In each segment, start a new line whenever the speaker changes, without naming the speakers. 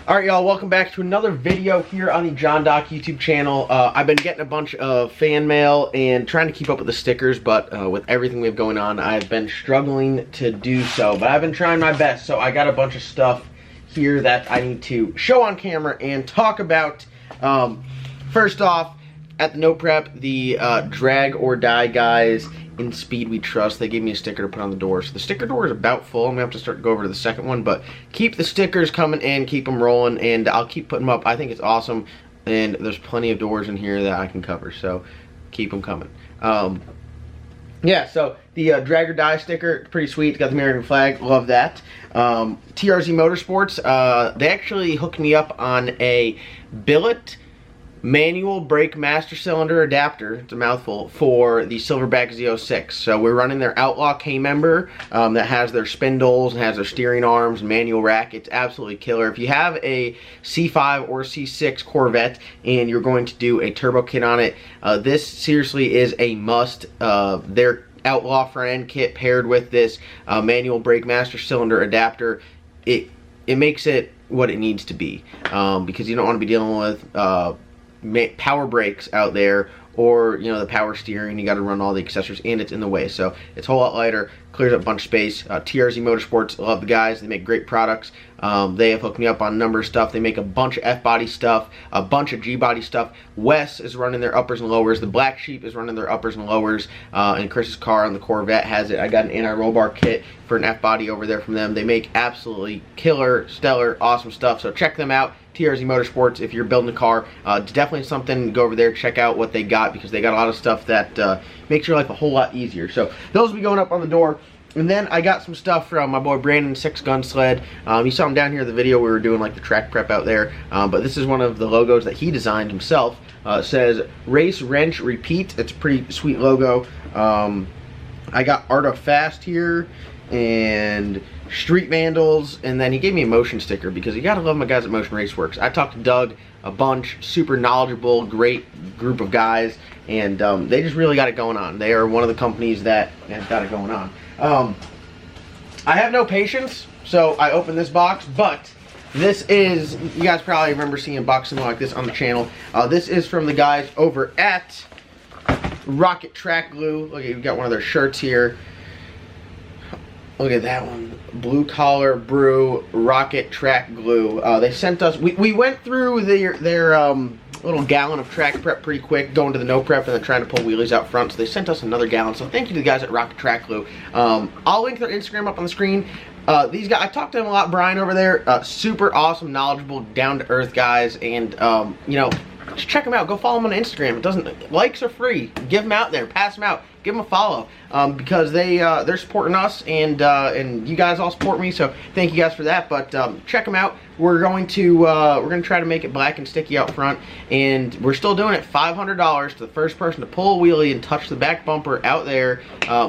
Alright y'all, welcome back to another video here on the John Doc YouTube channel. I've been getting a bunch of fan mail and trying to keep up with the stickers, but with everything we have going on, I've been struggling to do so. But I've been trying my best, so I got a bunch of stuff here that I need to show on camera and talk about. First off, at the Note Prep, the Drag or Die guys in Speed We Trust, they gave me a sticker to put on the door. So the sticker door is about full. I'm gonna have to start to go over to the second one, but keep the stickers coming in, keep them rolling, and I'll keep putting them up. I think it's awesome, and there's plenty of doors in here that I can cover, so keep them coming. Yeah, so the Drag or Die sticker, pretty sweet. It's got the American flag, love that. TRZ Motorsports, they actually hooked me up on a billet manual brake master cylinder adapter, it's a mouthful, for the Silverback Z06. So we're running their Outlaw K-Member that has their spindles and has their steering arms and manual rack. It's absolutely killer. If you have a C5 or C6 Corvette and you're going to do a turbo kit on it, this seriously is a must. Their Outlaw front-end kit paired with this manual brake master cylinder adapter, it makes it what it needs to be, because you don't want to be dealing with power brakes out there, or you know, the power steering. You got to run all the accessories and it's in the way, so it's a whole lot lighter, clears up a bunch of space. TRZ Motorsports, love the guys, they make great products. They have hooked me up on a number of stuff. They make a bunch of F-body stuff, a bunch of G-body stuff. Wes is running their uppers and lowers. The Black Sheep is running their uppers and lowers, and Chris's car on the Corvette has it. I got an anti-roll bar kit for an F-body over there from them. They make absolutely killer, stellar, awesome stuff, so check them out. TRZ Motorsports, if you're building a car, it's definitely something to go over there, check out what they got, because they got a lot of stuff that makes your life a whole lot easier. So those will be going up on the door. And then I got some stuff from my boy Brandon, 6 Gun Sled. You saw him down here in the video. We were doing like the track prep out there, but this is one of the logos that he designed himself. It says Race Wrench Repeat. It's a pretty sweet logo. I got Art of Fast here and Street Vandals, and then he gave me a motion sticker, because you gotta love my guys at Motion Raceworks. I talked to Doug a bunch, super knowledgeable, great group of guys, and they just really got it going on. They are one of the companies that have got it going on. I have no patience, so I opened this box, but this is, you guys probably remember seeing a box something like this on the channel. This is from the guys over at Rocket Track Glue. Look, you've got one of their shirts here. Look at that one. Blue Collar Brew Rocket Track Glue. They sent us, we went through their little gallon of track prep pretty quick, going to the no prep and then trying to pull wheelies out front, so they sent us another gallon. So thank you to the guys at Rocket Track Glue. I'll link their Instagram up on the screen. These guys, I talked to them a lot. Brian over there, super awesome, knowledgeable, down-to-earth guys, and you know, just check them out. Go follow them on Instagram. It doesn't, likes are free. Give them out there, pass them out, give them a follow, because they're supporting us, and you guys all support me, so thank you guys for that. But check them out. We're going to try to make it black and sticky out front, and we're still doing it. $500 to the first person to pull a wheelie and touch the back bumper out there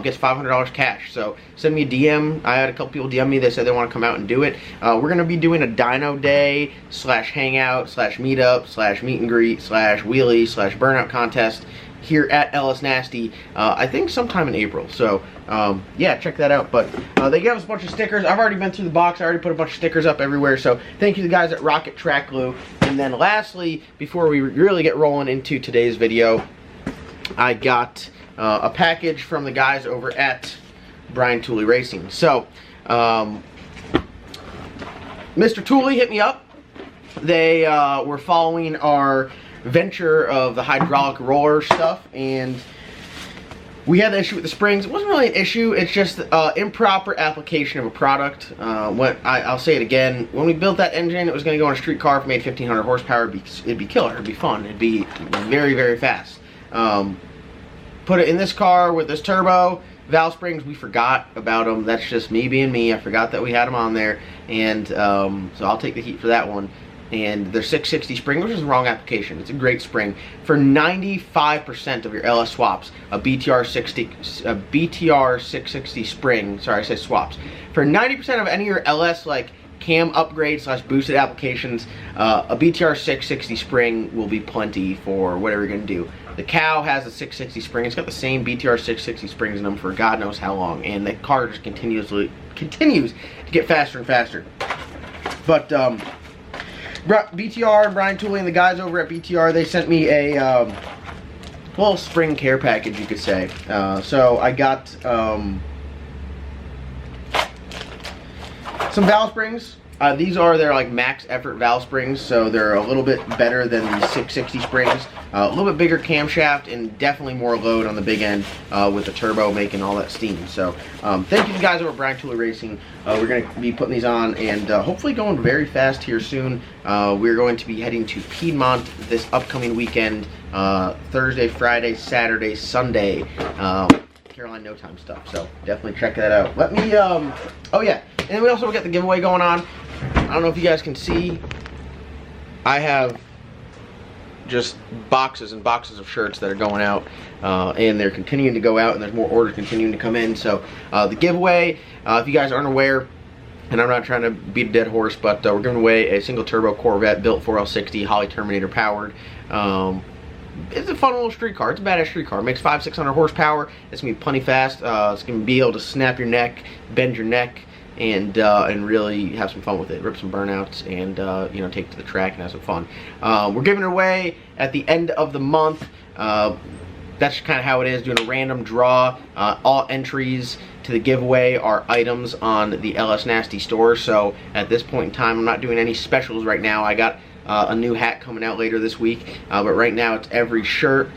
gets $500 cash. So send me a DM. I had a couple people DM me. They said they want to come out and do it. We're going to be doing a dyno day / hangout / meetup / meet and greet / wheelie / burnout contest here at Ellis Nasty, I think sometime in April. So yeah, check that out. But they gave us a bunch of stickers. I've already been through the box. I already put a bunch of stickers up everywhere, so thank you to the guys at Rocket Track Glue. And then lastly, before we really get rolling into today's video, I got a package from the guys over at Brian Tooley Racing. So Mr. Tooley hit me up. They were following our venture of the hydraulic roller stuff, and we had an issue with the springs. It wasn't really an issue, it's just improper application of a product. I'll say it again, when we built that engine, it was going to go on a street car. If it made 1500 horsepower, it'd be killer, it'd be fun, it'd be very, very fast. Put it in this car with this turbo, valve springs, we forgot about them. That's just me being me. I forgot that we had them on there, and so I'll take the heat for that one. And their 660 spring, which is the wrong application. It's a great spring. For 95% of your LS swaps, a BTR 660 spring, sorry I said swaps. For 90% of any of your LS like cam upgrade / boosted applications, a BTR 660 spring will be plenty for whatever you're gonna do. The cow has a 660 spring. It's got the same BTR 660 springs in them for God knows how long, and the car just continues to get faster and faster. But BTR and Brian Tooley and the guys over at BTR, they sent me a little spring care package, you could say. So I got some valve springs. These are their like max effort valve springs, so they're a little bit better than the 660 springs. A little bit bigger camshaft and definitely more load on the big end with the turbo making all that steam. So thank you to the guys over at Brian Tooley Racing. We're going to be putting these on and hopefully going very fast here soon. We're going to be heading to Piedmont this upcoming weekend, Thursday, Friday, Saturday, Sunday. Caroline No Time stuff, so definitely check that out. Let me oh yeah, and we also got the giveaway going on. I don't know if you guys can see, I have just boxes and boxes of shirts that are going out, and they're continuing to go out, and there's more orders continuing to come in. So the giveaway, if you guys aren't aware, and I'm not trying to beat a dead horse, but we're giving away a single turbo Corvette built 4L60 Holley Terminator powered. It's a fun little street car. It's a badass street car. It makes 500-600 horsepower. It's gonna be plenty fast. It's gonna be able to snap your neck, bend your neck, and really have some fun with it. Rip some burnouts, and you know, take it to the track and have some fun. We're giving it away at the end of the month. That's kind of how it is. Doing a random draw. All entries to the giveaway are items on the LS Nasty store. So at this point in time, I'm not doing any specials right now. I got a new hat coming out later this week, but right now it's every shirt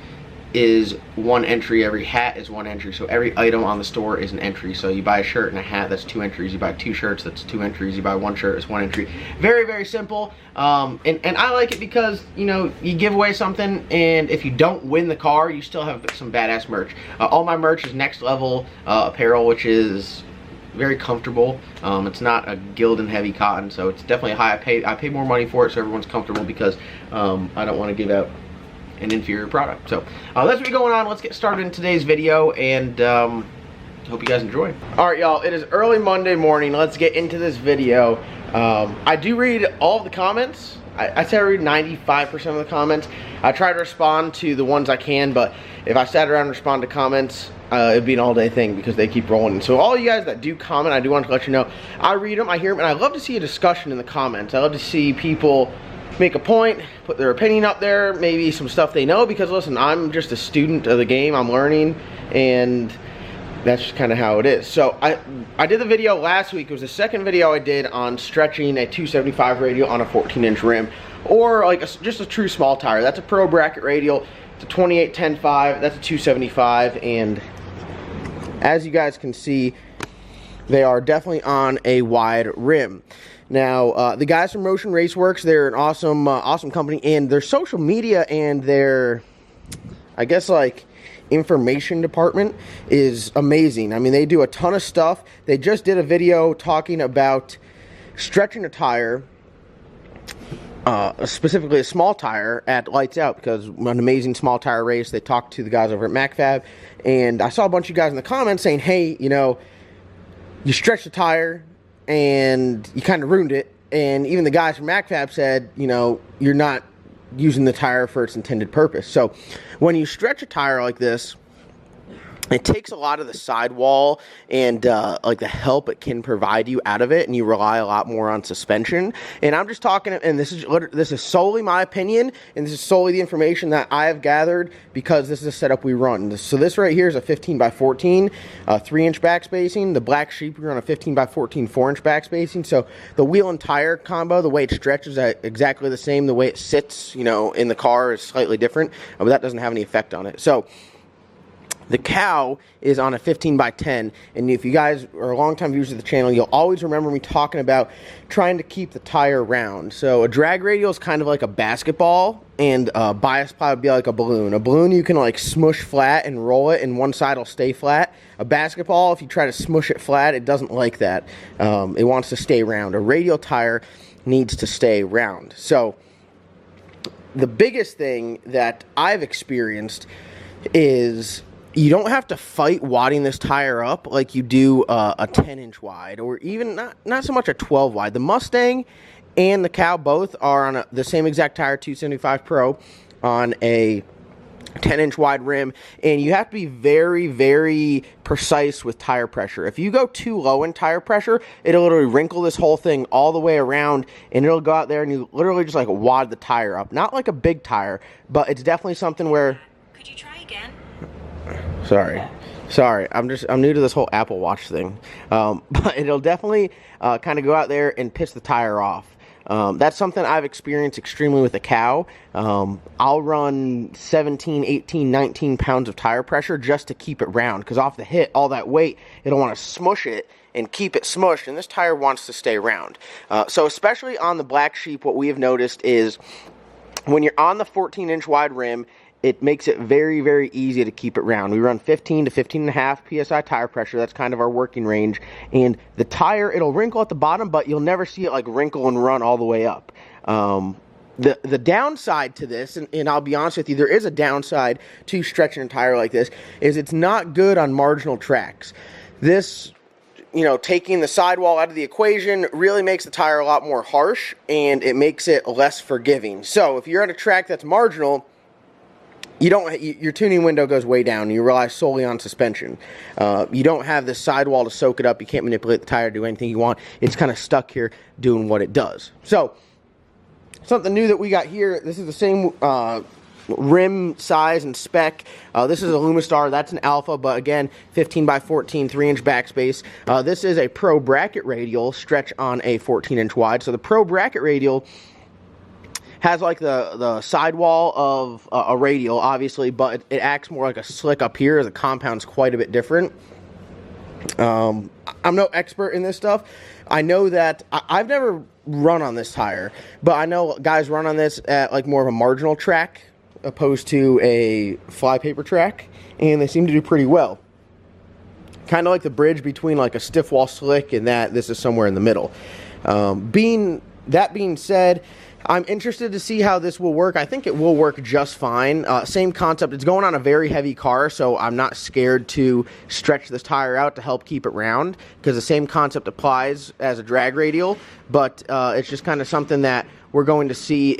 is one entry, every hat is one entry, so every item on the store is an entry. So you buy a shirt and a hat, that's 2 entries. You buy 2 shirts, that's 2 entries. You buy 1 shirt, it's 1 entry. Very, very simple, and I like it because, you know, you give away something, and if you don't win the car, you still have some badass merch. All my merch is next level apparel, which is very comfortable. It's not a Gildan heavy cotton, so it's definitely high. I pay more money for it so everyone's comfortable, because I don't want to give out an inferior product. So that's what's going on. Let's get started in today's video, and hope you guys enjoy. Alright y'all, it is early Monday morning. Let's get into this video. I do read all of the comments. I say I read 95% of the comments. I try to respond to the ones I can, but if I sat around and respond to comments, it'd be an all-day thing because they keep rolling. So all you guys that do comment, I do want to let you know, I read them, I hear them, and I love to see a discussion in the comments. I love to see people make a point, put their opinion up there, maybe some stuff they know, because listen, I'm just a student of the game, I'm learning, and that's just kind of how it is. So I did the video last week. It was the second video I did on stretching a 275 radial on a 14-inch rim, or like just a true small tire. That's a pro bracket radial. It's a 28-10-5. That's a 275, and as you guys can see, they are definitely on a wide rim. Now, the guys from Motion Raceworks, they're an awesome, awesome company, and their social media and their, I guess, like, information department is amazing. I mean, they do a ton of stuff. They just did a video talking about stretching a tire, specifically a small tire, at Lights Out, because an amazing small tire race. They talked to the guys over at MacFab, and I saw a bunch of you guys in the comments saying, hey, you know, you stretched the tire and you kind of ruined it. And even the guys from MacFab said, you know, you're not using the tire for its intended purpose. So when you stretch a tire like this, it takes a lot of the sidewall and like the help it can provide you out of it, and you rely a lot more on suspension. And I'm just talking, and this is solely my opinion, and this is solely the information that I have gathered, because this is a setup we run. So this right here is a 15x14, 3-inch back spacing. The Black Sheep, we run a 15x14, 4-inch back spacing. So the wheel and tire combo, the way it stretches, is exactly the same. The way it sits, you know, in the car is slightly different, but that doesn't have any effect on it. So the cow is on a 15x10, and if you guys are long-time viewers of the channel, you'll always remember me talking about trying to keep the tire round. So a drag radial is kind of like a basketball, and a bias ply would be like a balloon. A balloon you can like smush flat and roll it, and one side will stay flat. A basketball, if you try to smush it flat, it doesn't like that. It wants to stay round. A radial tire needs to stay round. So the biggest thing that I've experienced is you don't have to fight wadding this tire up like you do a 10-inch wide, or even not so much a 12 wide. The Mustang and the cow both are on the same exact tire, 275 Pro, on a 10-inch wide rim, and you have to be very, very precise with tire pressure. If you go too low in tire pressure, it'll literally wrinkle this whole thing all the way around, and it'll go out there and you literally just like wad the tire up. Not like a big tire, but it's definitely something where...
Could you try again?
Sorry, I'm new to this whole Apple Watch thing. But it'll definitely kind of go out there and piss the tire off. That's something I've experienced extremely with the cow. I'll run 17, 18, 19 pounds of tire pressure just to keep it round, because off the hit, all that weight, it'll want to smush it and keep it smushed, and this tire wants to stay round. So especially on the Black Sheep, what we have noticed is when you're on the 14-inch wide rim, it makes it very, very easy to keep it round. We run 15 to 15.5 PSI tire pressure. That's kind of our working range. And the tire, it'll wrinkle at the bottom, but you'll never see it like wrinkle and run all the way up. The downside to this, and I'll be honest with you, there is a downside to stretching a tire like this, is it's not good on marginal tracks. This, you know, taking the sidewall out of the equation really makes the tire a lot more harsh, and it makes it less forgiving. So if you're at a track that's marginal, your tuning window goes way down. You rely solely on suspension. You don't have this sidewall to soak it up. You can't manipulate the tire, do anything you want. It's kind of stuck here doing what it does. So, something new that we got here. This is the same rim size and spec. This is a Lumistar. That's an Alpha, but again, 15 by 14, 3-inch backspace. This is a Pro bracket radial stretch on a 14-inch wide. So the Pro bracket radial has like the sidewall of a radial, obviously, but it acts more like a slick up here. The compound's quite a bit different. I'm no expert in this stuff. I know that I've never run on this tire, but I know guys run on this at like more of a marginal track opposed to a flypaper track, and they seem to do pretty well. Kind of like the bridge between like a stiff wall slick and that. This is somewhere in the middle. That being said, I'm interested to see how this will work. I think it will work just fine. Same concept. It's going on a very heavy car, so I'm not scared to stretch this tire out to help keep it round, because the same concept applies as a drag radial, but it's just kind of something that we're going to see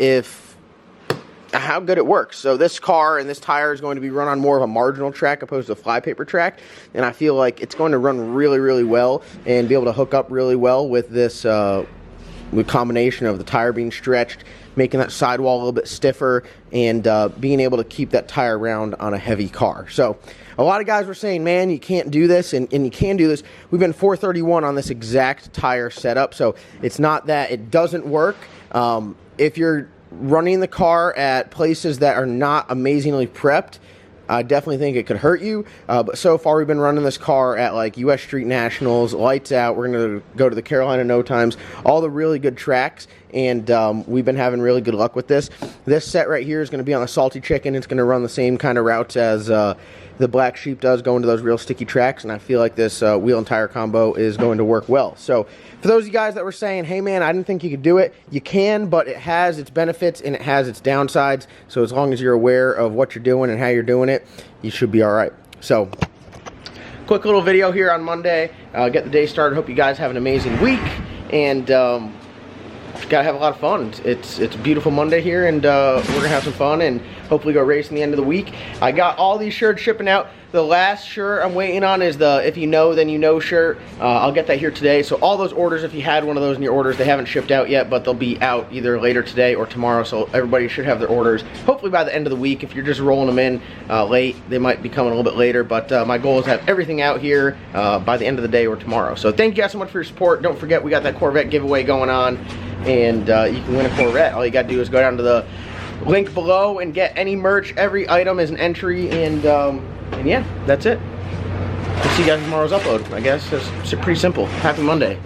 how good it works. So this car and this tire is going to be run on more of a marginal track opposed to a flypaper track, and I feel like it's going to run really, really well and be able to hook up really well with this with combination of the tire being stretched, making that sidewall a little bit stiffer, and being able to keep that tire round on a heavy car. So a lot of guys were saying, man, you can't do this, and you can do this. We've been 431 on this exact tire setup, so it's not that it doesn't work. If you're running the car at places that are not amazingly prepped, I definitely think it could hurt you, but so far we've been running this car at like US Street Nationals, lights out. We're going to go to the Carolina No Times, all the really good tracks, and we've been having really good luck with this. This set right here is going to be on a Salty Chicken. It's going to run the same kind of routes as the Black Sheep does, going to those real sticky tracks, and I feel like this wheel and tire combo is going to work well. So for those of you guys that were saying, hey man, I didn't think you could do it, you can, but it has its benefits and it has its downsides. So as long as you're aware of what you're doing and how you're doing it, you should be all right. So quick little video here on Monday, get the day started. Hope you guys have an amazing week, and gotta have a lot of fun. It's a beautiful Monday here, and we're gonna have some fun and hopefully go racing the end of the week. I got all these shirts shipping out. The last shirt I'm waiting on is the If You Know Then You Know shirt. I'll get that here today. So all those orders, if you had one of those in your orders, they haven't shipped out yet, but they'll be out either later today or tomorrow. So everybody should have their orders hopefully by the end of the week. If you're just rolling them in late, they might be coming a little bit later, but my goal is to have everything out here by the end of the day or tomorrow. So thank you guys so much for your support. Don't forget, we got that Corvette giveaway going on, and you can win a Corvette. All you gotta do is go down to the link below and get any merch. Every item is an entry, and yeah, that's it. We'll see you guys in tomorrow's upload. I guess it's pretty simple. Happy Monday.